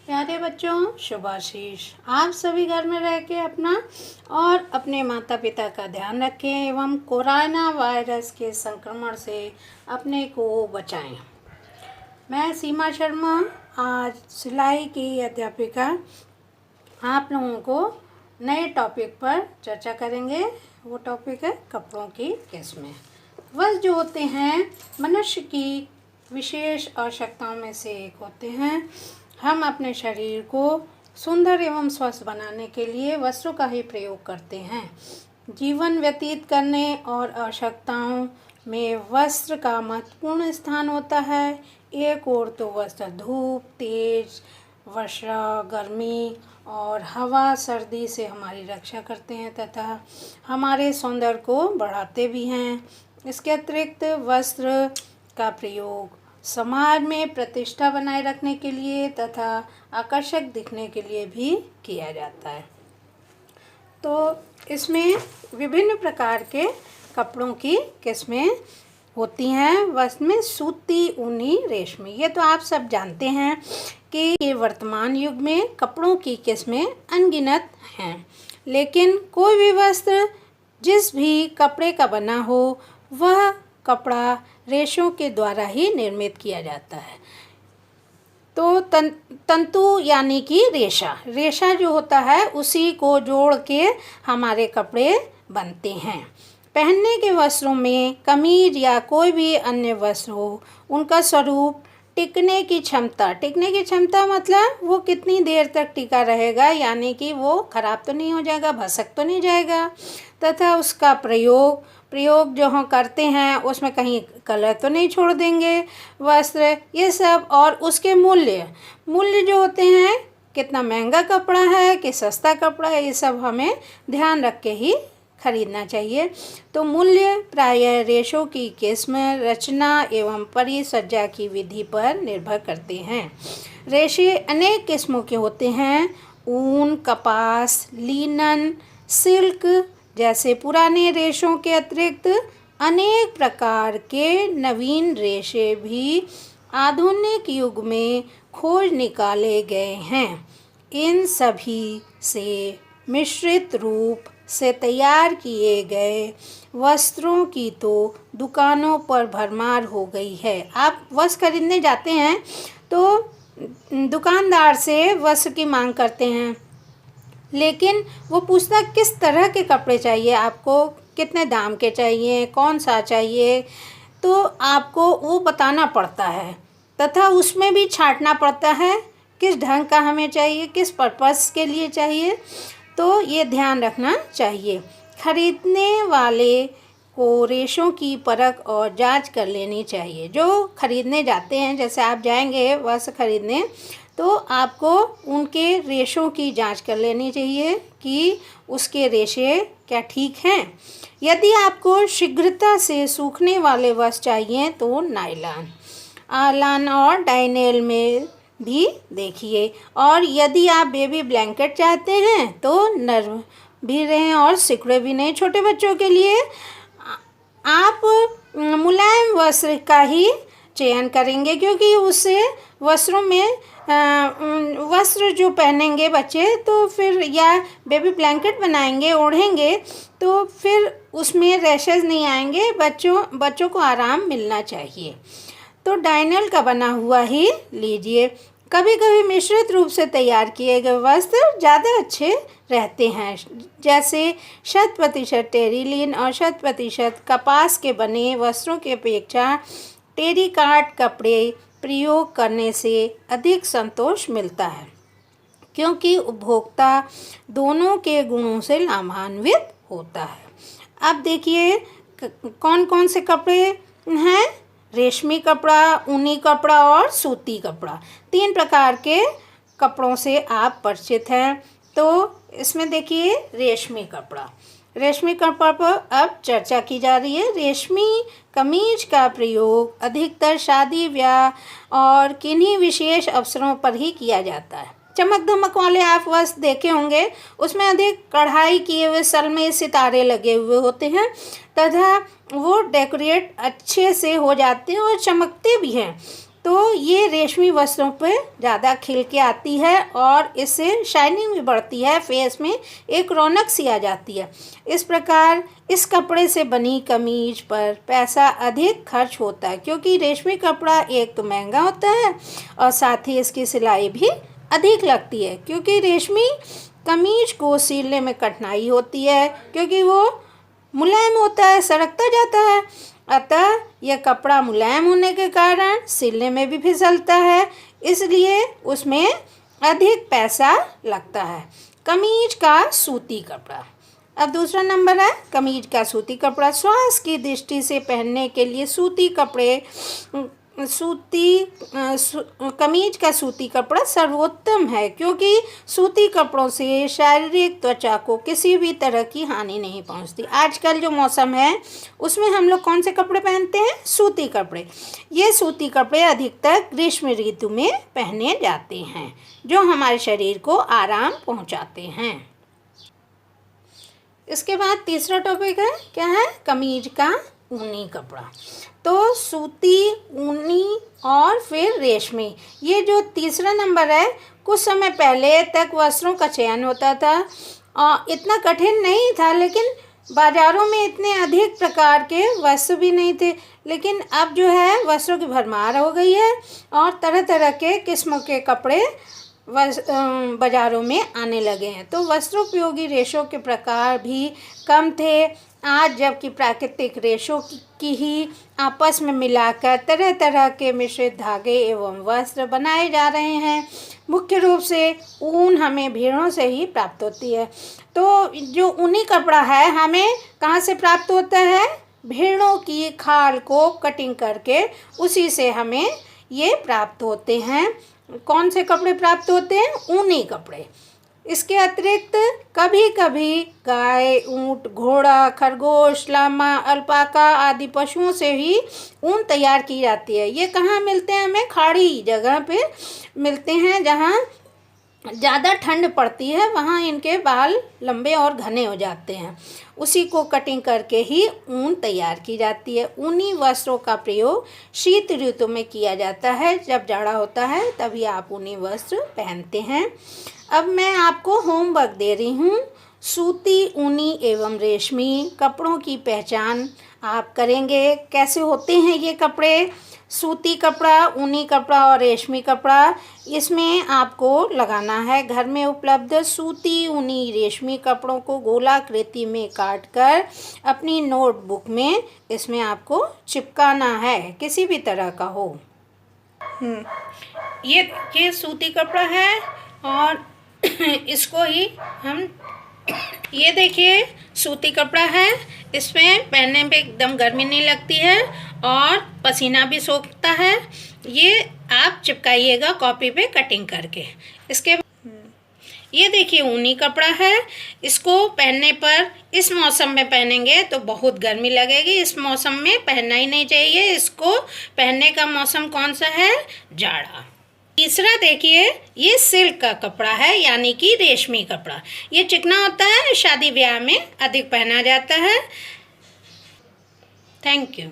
प्यारे बच्चों, शुभाशीष। आप सभी घर में रह के अपना और अपने माता पिता का ध्यान रखें एवं कोरोना वायरस के संक्रमण से अपने को बचाएं। मैं सीमा शर्मा, आज सिलाई की अध्यापिका, आप लोगों को नए टॉपिक पर चर्चा करेंगे। वो टॉपिक है कपड़ों की किस्में। वस्त्र जो होते हैं मनुष्य की विशेष आवश्यकताओं में से एक होते हैं। हम अपने शरीर को सुंदर एवं स्वस्थ बनाने के लिए वस्त्रों का ही प्रयोग करते हैं। जीवन व्यतीत करने और आवश्यकताओं में वस्त्र का महत्वपूर्ण स्थान होता है। एक ओर तो वस्त्र धूप, तेज वर्षा, गर्मी और हवा, सर्दी से हमारी रक्षा करते हैं तथा हमारे सौंदर्य को बढ़ाते भी हैं। इसके अतिरिक्त वस्त्र का प्रयोग समाज में प्रतिष्ठा बनाए रखने के लिए तथा आकर्षक दिखने के लिए भी किया जाता है। तो इसमें विभिन्न प्रकार के कपड़ों की किस्में होती हैं। वस्त्र में सूती, ऊनी, रेशमी, ये तो आप सब जानते हैं कि ये वर्तमान युग में कपड़ों की किस्में अनगिनत हैं। लेकिन कोई भी वस्त्र जिस भी कपड़े का बना हो वह कपड़ा रेशों के द्वारा ही निर्मित किया जाता है। तो तंतु यानी कि रेशा जो होता है उसी को जोड़ के हमारे कपड़े बनते हैं। पहनने के वस्त्रों में कमीज या कोई भी अन्य वस्त्र हो, उनका स्वरूप, टिकने की क्षमता मतलब वो कितनी देर तक टिका रहेगा, यानी कि वो खराब तो नहीं हो जाएगा, भसक तो नहीं जाएगा, तथा उसका प्रयोग जो हम करते हैं उसमें कहीं कलर तो नहीं छोड़ देंगे वस्त्र, ये सब। और उसके मूल्य जो होते हैं, कितना महंगा कपड़ा है कि सस्ता कपड़ा है, ये सब हमें ध्यान रख के ही खरीदना चाहिए। तो मूल्य प्रायः रेशों की किस्म, रचना एवं परिसज्जा की विधि पर निर्भर करते हैं। रेशे अनेक किस्मों के होते हैं। ऊन, कपास, लिनन, सिल्क जैसे पुराने रेशों के अतिरिक्त अनेक प्रकार के नवीन रेशे भी आधुनिक युग में खोज निकाले गए हैं। इन सभी से मिश्रित रूप से तैयार किए गए वस्त्रों की तो दुकानों पर भरमार हो गई है। आप वस्त्र खरीदने जाते हैं तो दुकानदार से वस्त्र की मांग करते हैं, लेकिन वो पूछता किस तरह के कपड़े चाहिए आपको, कितने दाम के चाहिए, कौन सा चाहिए, तो आपको वो बताना पड़ता है तथा उसमें भी छांटना पड़ता है किस ढंग का हमें चाहिए, किस पर्पस के लिए चाहिए। तो ये ध्यान रखना चाहिए। खरीदने वाले को रेशों की परख और जांच कर लेनी चाहिए। जो खरीदने जाते हैं, जैसे आप जाएंगे वस्त्र खरीदने, तो आपको उनके रेशों की जांच कर लेनी चाहिए कि उसके रेशे क्या ठीक हैं। यदि आपको शीघ्रता से सूखने वाले वस्त्र चाहिए तो नायलॉन, आलान और डाइनेल में भी देखिए। और यदि आप बेबी ब्लैंकेट चाहते हैं तो नरम भी रहें और सिकुड़े भी नहीं। छोटे बच्चों के लिए आप मुलायम वस्त्र का ही चयन करेंगे, क्योंकि उससे वस्त्रों में वस्त्र जो पहनेंगे बच्चे तो फिर, या बेबी ब्लैंकेट बनाएंगे, ओढ़ेंगे, तो फिर उसमें रैशेज नहीं आएंगे। बच्चों को आराम मिलना चाहिए। तो डाइनेल का बना हुआ ही लीजिए। कभी कभी मिश्रित रूप से तैयार किए गए वस्त्र ज़्यादा अच्छे रहते हैं, जैसे 100% टेरिलिन और 100% कपास के बने वस्त्रों की अपेक्षा टेरिकॉट कपड़े प्रयोग करने से अधिक संतोष मिलता है, क्योंकि उपभोक्ता दोनों के गुणों से लाभान्वित होता है। अब देखिए कौन कौन से कपड़े हैं। रेशमी कपड़ा, ऊनी कपड़ा और सूती कपड़ा, 3 प्रकार के कपड़ों से आप परिचित हैं। तो इसमें देखिए रेशमी कपड़ा पर अब चर्चा की जा रही है। रेशमी कमीज का प्रयोग अधिकतर शादी, ब्याह और किन्हीं विशेष अवसरों पर ही किया जाता है। चमक धमक वाले आप वस्त्र देखे होंगे, उसमें अधिक कढ़ाई किए हुए सलमे सितारे लगे हुए होते हैं तथा वो डेकोरेट अच्छे से हो जाते हैं और चमकते भी हैं। तो ये रेशमी वस्त्रों पे ज़्यादा खिल के आती है और इससे शाइनिंग भी बढ़ती है, फेस में एक रौनक सी आ जाती है। इस प्रकार इस कपड़े से बनी कमीज पर पैसा अधिक खर्च होता है, क्योंकि रेशमी कपड़ा एक तो महंगा होता है और साथ ही इसकी सिलाई भी अधिक लगती है, क्योंकि रेशमी कमीज को सिलने में कठिनाई होती है, क्योंकि वो मुलायम होता है, सरकता जाता है। अतः यह कपड़ा मुलायम होने के कारण सिलने में भी फिसलता है, इसलिए उसमें अधिक पैसा लगता है। कमीज का सूती कपड़ा। अब दूसरा नंबर है कमीज का सूती कपड़ा। स्वास्थ्य की दृष्टि से पहनने के लिए कमीज का सूती कपड़ा सर्वोत्तम है, क्योंकि सूती कपड़ों से शारीरिक त्वचा को किसी भी तरह की हानि नहीं पहुंचती। आजकल जो मौसम है उसमें हम लोग कौन से कपड़े पहनते हैं? सूती कपड़े। ये सूती कपड़े अधिकतर ग्रीष्म ऋतु में पहने जाते हैं, जो हमारे शरीर को आराम पहुंचाते हैं। इसके बाद तीसरा टॉपिक है, क्या है? कमीज का ऊनी कपड़ा। तो सूती, ऊनी और फिर रेशमी, ये जो तीसरा नंबर है, कुछ समय पहले तक वस्त्रों का चयन होता था और इतना कठिन नहीं था, लेकिन बाज़ारों में इतने अधिक प्रकार के वस्त्र भी नहीं थे। लेकिन अब जो है वस्त्रों की भरमार हो गई है और तरह तरह के किस्मों के कपड़े बाज़ारों में आने लगे हैं। तो वस्त्रोपयोगी रेशों के प्रकार भी कम थे। आज जबकि प्राकृतिक रेशों की ही आपस में मिलाकर तरह तरह के मिश्रित धागे एवं वस्त्र बनाए जा रहे हैं। मुख्य रूप से ऊन हमें भेड़ों से ही प्राप्त होती है। तो जो ऊनी कपड़ा है हमें कहाँ से प्राप्त होता है? भेड़ों की खाल को कटिंग करके उसी से हमें ये प्राप्त होते हैं। कौन से कपड़े प्राप्त होते हैं? ऊनी कपड़े। इसके अतिरिक्त कभी कभी गाय, ऊंट, घोड़ा, खरगोश, लामा, अल्पाका आदि पशुओं से ही ऊन तैयार की जाती है। ये कहाँ मिलते हैं? हमें खाड़ी जगह पे मिलते हैं, जहाँ ज़्यादा ठंड पड़ती है, वहाँ इनके बाल लंबे और घने हो जाते हैं। उसी को कटिंग करके ही ऊन तैयार की जाती है। ऊनी वस्त्रों का प्रयोग शीत ऋतु में किया जाता है। जब जाड़ा होता है तभी आप ऊनी वस्त्र पहनते हैं। अब मैं आपको होमवर्क दे रही हूँ। सूती, ऊनी एवं रेशमी कपड़ों की पहचान आप करेंगे। कैसे होते हैं ये कपड़े? सूती कपड़ा, ऊनी कपड़ा और रेशमी कपड़ा, इसमें आपको लगाना है घर में उपलब्ध सूती, ऊनी, रेशमी कपड़ों को गोलाकृति में काटकर अपनी नोटबुक में इसमें आपको चिपकाना है, किसी भी तरह का हो। ये सूती कपड़ा है और इसको ही हम, ये देखिए सूती कपड़ा है, इसमें पहनने में एकदम गर्मी नहीं लगती है और पसीना भी सोखता है। ये आप चिपकाइएगा कॉपी पे कटिंग करके। इसके ये देखिए ऊनी कपड़ा है, इसको पहनने पर इस मौसम में पहनेंगे तो बहुत गर्मी लगेगी, इस मौसम में पहनना ही नहीं चाहिए। इसको पहनने का मौसम कौन सा है? जाड़ा। तीसरा देखिए, ये सिल्क का कपड़ा है, यानी कि रेशमी कपड़ा। ये चिकना होता है, शादी ब्याह में अधिक पहना जाता है। Thank you.